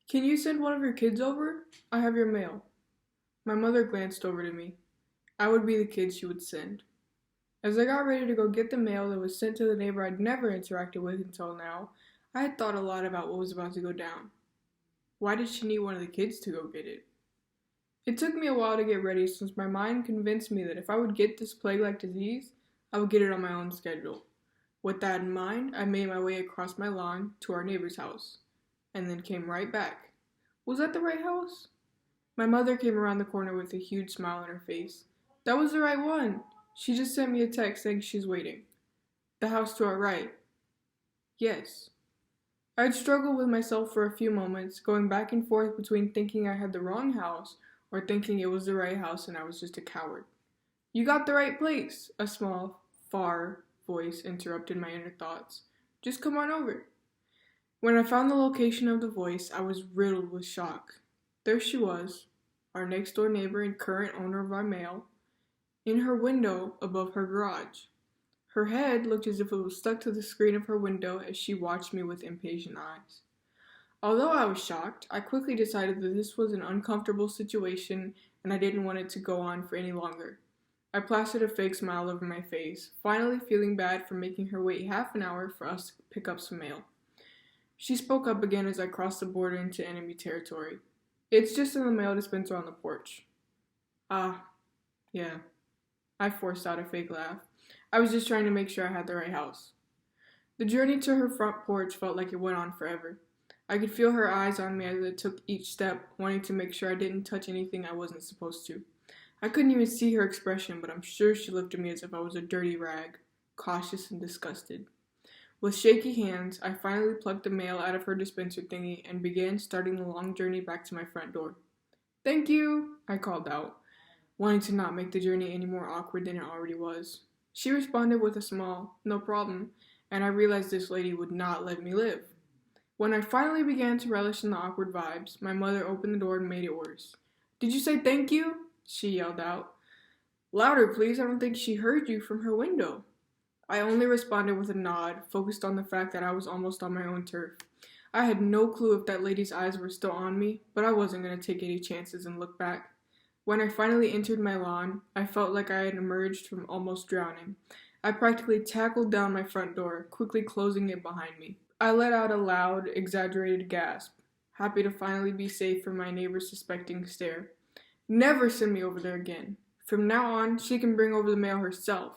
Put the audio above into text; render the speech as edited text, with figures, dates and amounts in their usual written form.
Can you send one of your kids over? I have your mail. My mother glanced over to me. I would be the kid she would send. As I got ready to go get the mail that was sent to the neighbor I'd never interacted with until now, I had thought a lot about what was about to go down. Why did she need one of the kids to go get it? It took me a while to get ready since my mind convinced me that if I would get this plague-like disease, I would get it on my own schedule. With that in mind, I made my way across my lawn to our neighbor's house, and then came right back. Was that the right house? My mother came around the corner with a huge smile on her face. That was the right one. She just sent me a text saying she's waiting. The house to our right. Yes. I'd struggled with myself for a few moments, going back and forth between thinking I had the wrong house or thinking it was the right house and I was just a coward. You got the right place, a small, far voice interrupted my inner thoughts. Just come on over. When I found the location of the voice, I was riddled with shock. There she was, our next door neighbor and current owner of our mail, in her window above her garage. Her head looked as if it was stuck to the screen of her window as she watched me with impatient eyes. Although I was shocked, I quickly decided that this was an uncomfortable situation and I didn't want it to go on for any longer. I plastered a fake smile over my face, finally feeling bad for making her wait half an hour for us to pick up some mail. She spoke up again as I crossed the border into enemy territory. It's just in the mail dispenser on the porch. Ah, yeah. I forced out a fake laugh. I was just trying to make sure I had the right house. The journey to her front porch felt like it went on forever. I could feel her eyes on me as I took each step, wanting to make sure I didn't touch anything I wasn't supposed to. I couldn't even see her expression, but I'm sure she looked at me as if I was a dirty rag, cautious and disgusted. With shaky hands, I finally plucked the mail out of her dispenser thingy and began starting the long journey back to my front door. Thank you, I called out, wanting to not make the journey any more awkward than it already was. She responded with a small, no problem, and I realized this lady would not let me live. When I finally began to relish in the awkward vibes, my mother opened the door and made it worse. Did you say thank you? She yelled out. Louder, please, I don't think she heard you from her window. I only responded with a nod, focused on the fact that I was almost on my own turf. I had no clue if that lady's eyes were still on me, but I wasn't going to take any chances and look back. When I finally entered my lawn, I felt like I had emerged from almost drowning. I practically tackled down my front door, quickly closing it behind me. I let out a loud, exaggerated gasp, happy to finally be safe from my neighbor's suspecting stare. Never send me over there again. From now on, she can bring over the mail herself.